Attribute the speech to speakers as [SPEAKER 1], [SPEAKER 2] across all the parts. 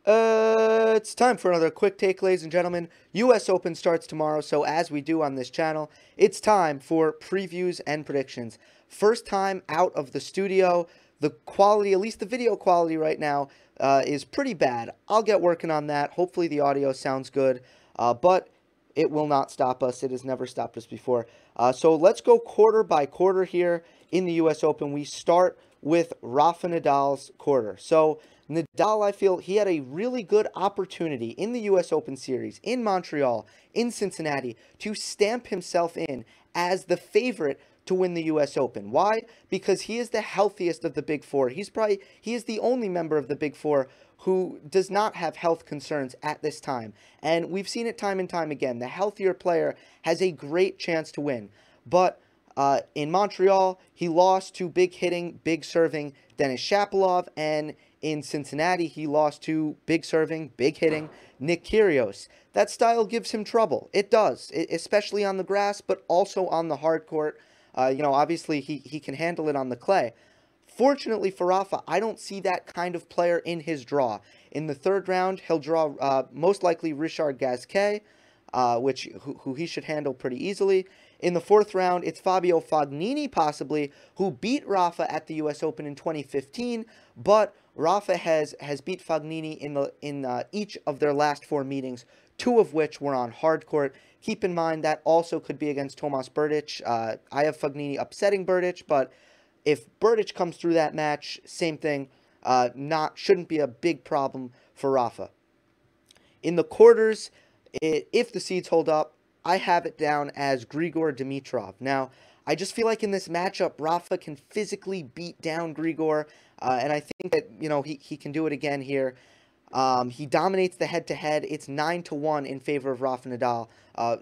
[SPEAKER 1] It's time for another quick take, ladies and gentlemen. US Open starts tomorrow, so as we do on this channel, it's time for previews and predictions. First time out of the studio. The quality, at least the video quality right now, is pretty bad. I'll get working on that. Hopefully the audio sounds good, but it will not stop us. It has never stopped us before. So let's go quarter by quarter here in the US Open. We start with Rafa Nadal's quarter. So Nadal, I feel he had a really good opportunity in the US Open Series, in Montreal, in Cincinnati, to stamp himself in as the favorite to win the US Open. Why? Because he is the healthiest of the Big Four. He is the only member of the Big Four who does not have health concerns at this time. And we've seen it time and time again. The healthier player has a great chance to win. But in Montreal, he lost to big hitting, big serving Denis Shapovalov, and in Cincinnati, he lost to big serving, big hitting Nick Kyrgios. That style gives him trouble. It does, especially on the grass, but also on the hard court. Obviously, he can handle it on the clay. Fortunately for Rafa, I don't see that kind of player in his draw. In the third round, he'll draw most likely Richard Gasquet, who he should handle pretty easily. In the fourth round, it's Fabio Fognini, possibly, who beat Rafa at the US Open in 2015, but Rafa has beat Fognini in each of their last four meetings, two of which were on hard court. Keep in mind that also could be against Tomas Berdych. I have Fognini upsetting Berdych, but if Berdych comes through that match, same thing. Shouldn't be a big problem for Rafa. In the quarters, if the seeds hold up, I have it down as Grigor Dimitrov. Now, I just feel like in this matchup, Rafa can physically beat down Grigor, and I think that, he can do it again here. He dominates the head-to-head. It's 9-1 in favor of Rafa Nadal.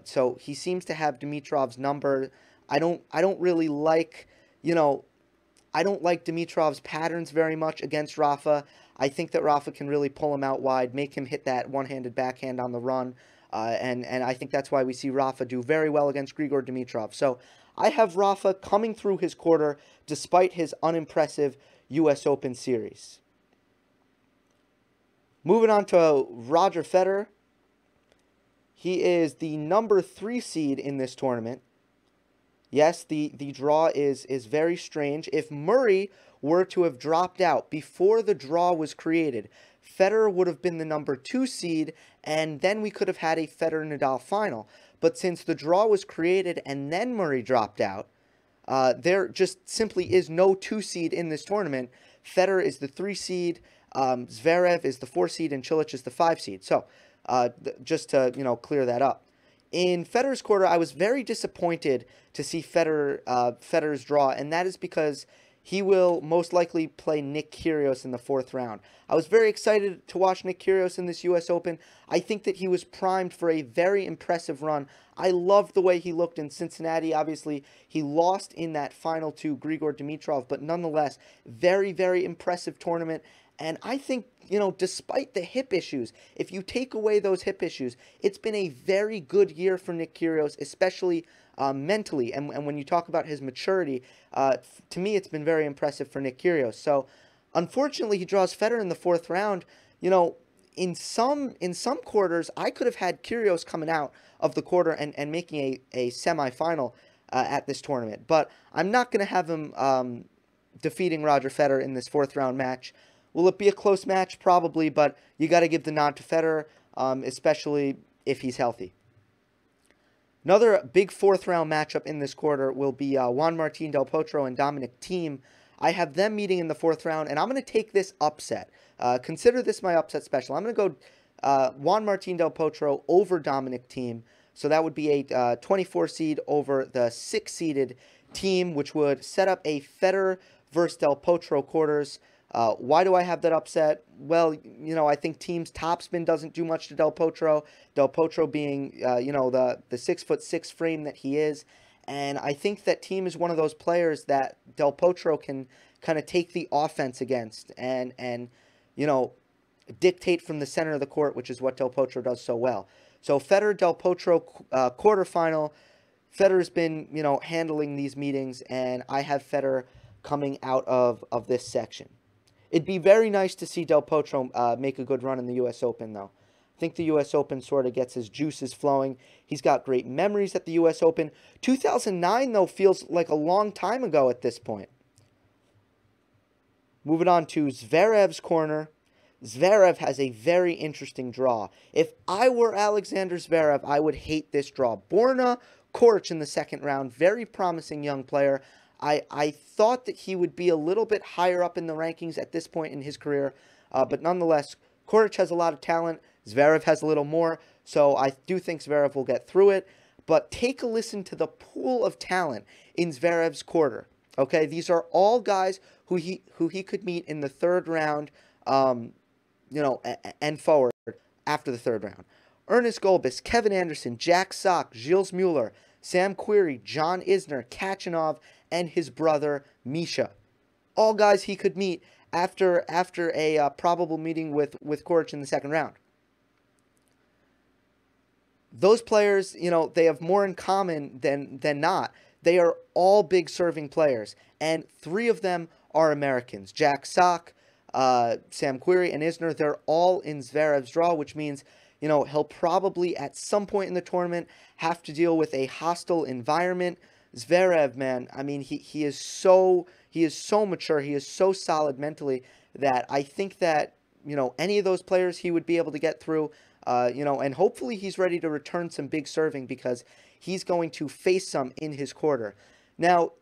[SPEAKER 1] So he seems to have Dimitrov's number. I don't really like, I don't like Dimitrov's patterns very much against Rafa. I think that Rafa can really pull him out wide, make him hit that one-handed backhand on the run. And I think that's why we see Rafa do very well against Grigor Dimitrov. So I have Rafa coming through his quarter despite his unimpressive US Open series. Moving on to Roger Federer. He is the number 3 seed in this tournament. Yes, the draw is very strange. If Murray were to have dropped out before the draw was created, Federer would have been the number 2 seed, and then we could have had a Federer-Nadal final. But since the draw was created and then Murray dropped out, there just simply is no 2 seed in this tournament. Federer is the 3 seed, Zverev is the 4 seed, and Cilic is the 5 seed. So, just to, clear that up. In Federer's quarter, I was very disappointed to see Federer's draw, and that is because he will most likely play Nick Kyrgios in the 4th round. I was very excited to watch Nick Kyrgios in this US Open. I think that he was primed for a very impressive run. I loved the way he looked in Cincinnati. Obviously, he lost in that final to Grigor Dimitrov, but nonetheless, very, very impressive tournament. And I think, despite the hip issues, if you take away those hip issues, it's been a very good year for Nick Kyrgios, especially mentally. And when you talk about his maturity, to me, it's been very impressive for Nick Kyrgios. So, unfortunately, he draws Federer in the 4th round. In some quarters, I could have had Kyrgios coming out of the quarter and making a semifinal at this tournament. But I'm not going to have him defeating Roger Federer in this 4th round match. Will it be a close match? Probably, but you got to give the nod to Federer, especially if he's healthy. Another big 4th round matchup in this quarter will be Juan Martín del Potro and Dominic Thiem. I have them meeting in the 4th round, and I'm going to take this upset. Consider this my upset special. I'm going to go Juan Martín del Potro over Dominic Thiem. So that would be a 24 seed over the 6-seeded Thiem, which would set up a Federer versus del Potro quarters. Why do I have that upset? Well, I think Thiem's topspin doesn't do much to Del Potro. Del Potro being, the 6'6" frame that he is. And I think that Thiem is one of those players that Del Potro can kind of take the offense against and dictate from the center of the court, which is what Del Potro does so well. So Federer, Del Potro quarterfinal. Federer's been, handling these meetings, and I have Federer coming out of this section. It'd be very nice to see Del Potro make a good run in the U.S. Open, though. I think the U.S. Open sort of gets his juices flowing. He's got great memories at the U.S. Open. 2009, though, feels like a long time ago at this point. Moving on to Zverev's corner. Zverev has a very interesting draw. If I were Alexander Zverev, I would hate this draw. Borna Coric in the second round, very promising young player. I thought that he would be a little bit higher up in the rankings at this point in his career, but nonetheless, Coric has a lot of talent. Zverev has a little more, so I do think Zverev will get through it. But take a listen to the pool of talent in Zverev's quarter. Okay, these are all guys who he could meet in the third round, and forward after the third round. Ernest Gulbis, Kevin Anderson, Jack Sock, Gilles Mueller, Sam Querrey, John Isner, Kachanov, and his brother Misha. All guys he could meet after a probable meeting with Coric in the second round. Those players, they have more in common than not. They are all big serving players, and three of them are Americans. Jack Sock, Sam Querrey, and Isner, they're all in Zverev's draw, which means, he'll probably at some point in the tournament have to deal with a hostile environment. Zverev, man, I mean, he is so mature, he is so solid mentally that I think that, any of those players he would be able to get through, and hopefully he's ready to return some big serving because he's going to face some in his quarter. Now,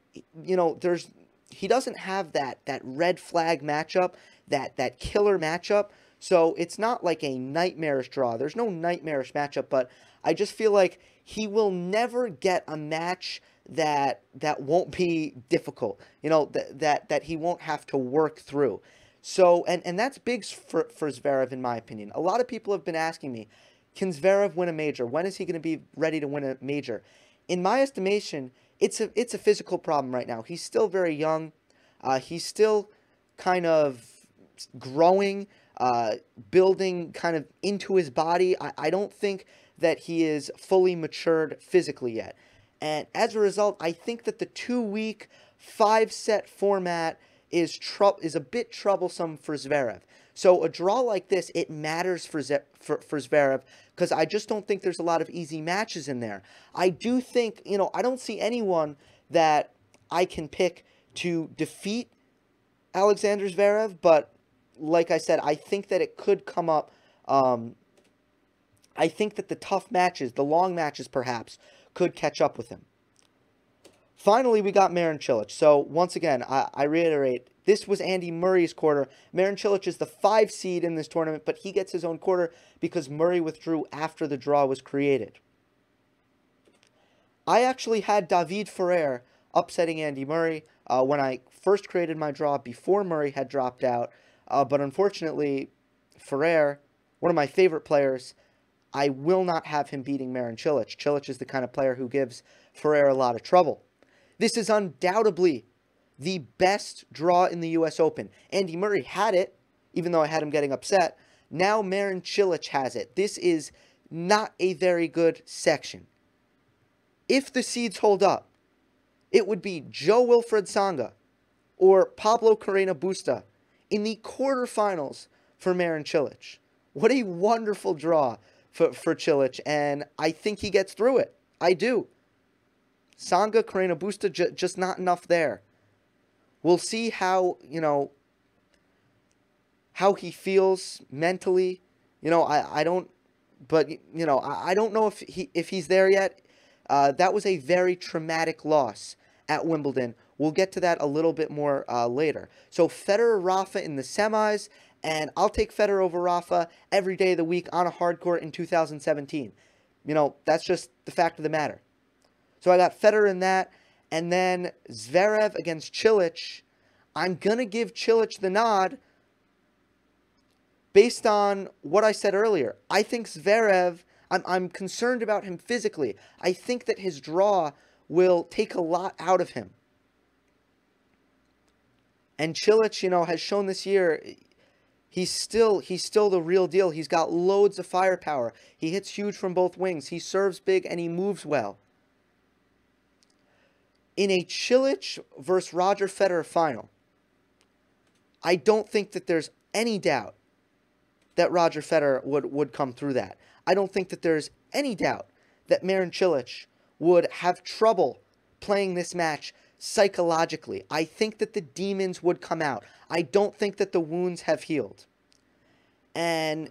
[SPEAKER 1] he doesn't have that red flag matchup, that killer matchup, so it's not like a nightmarish draw. There's no nightmarish matchup, but I just feel like he will never get a match that won't be difficult, that he won't have to work through. So, and that's big for Zverev, in my opinion. A lot of people have been asking me, can Zverev win a major? When is he going to be ready to win a major? In my estimation, it's a physical problem right now. He's still very young. He's still kind of growing, building kind of into his body. I don't think that he is fully matured physically yet. And as a result, I think that the 2-week, 5-set format is a bit troublesome for Zverev. So a draw like this, it matters for Zverev because I just don't think there's a lot of easy matches in there. I do think, I don't see anyone that I can pick to defeat Alexander Zverev, but like I said, I think that it could come up. I think that the tough matches, the long matches perhaps, could catch up with him. Finally, we got Marin Cilic. So, once again, I reiterate, this was Andy Murray's quarter. Marin Cilic is the 5 seed in this tournament, but he gets his own quarter because Murray withdrew after the draw was created. I actually had David Ferrer upsetting Andy Murray when I first created my draw before Murray had dropped out. But unfortunately, Ferrer, one of my favorite players, I will not have him beating Marin Cilic. Cilic is the kind of player who gives Ferrer a lot of trouble. This is undoubtedly the best draw in the U.S. Open. Andy Murray had it, even though I had him getting upset. Now Marin Cilic has it. This is not a very good section. If the seeds hold up, it would be Jo-Wilfried Tsonga or Pablo Carreño Busta in the quarterfinals for Marin Cilic. What a wonderful draw for Cilic, and I think he gets through it. I do. Tsonga, Carreño Busta, just not enough there. We'll see how, how he feels mentally. I don't know if he's there yet. That was a very traumatic loss at Wimbledon. We'll get to that a little bit more later. So Federer, Rafa in the semis, and I'll take Federer over Rafa every day of the week on a hard court in 2017. That's just the fact of the matter. So I got Federer in that, and then Zverev against Cilic. I'm going to give Cilic the nod based on what I said earlier. I think Zverev, I'm concerned about him physically. I think that his draw will take a lot out of him. And Cilic, has shown this year, he's still the real deal. He's got loads of firepower. He hits huge from both wings. He serves big and he moves well. In a Cilic versus Roger Federer final, I don't think that there's any doubt that Roger Federer would come through that. I don't think that there's any doubt that Marin Cilic would have trouble playing this match psychologically. I think that the demons would come out. I don't think that the wounds have healed. And,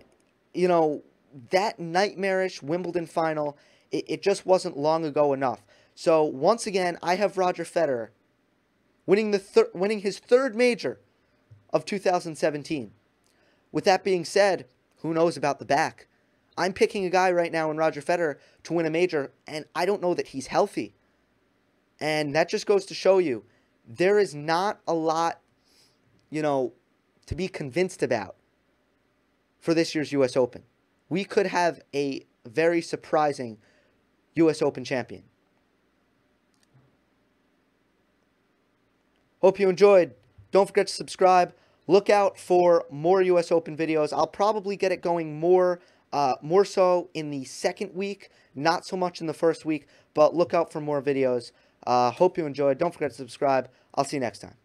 [SPEAKER 1] you know, that nightmarish Wimbledon final, it just wasn't long ago enough. So, once again, I have Roger Federer winning his third major of 2017. With that being said, who knows about the back? I'm picking a guy right now in Roger Federer to win a major, and I don't know that he's healthy. And that just goes to show you, there is not a lot, you know, to be convinced about for this year's U.S. Open. We could have a very surprising U.S. Open champion. Hope you enjoyed. Don't forget to subscribe. Look out for more U.S. Open videos. I'll probably get it going more so in the second week, not so much in the first week, but look out for more videos. Hope you enjoyed. Don't forget to subscribe. I'll see you next time.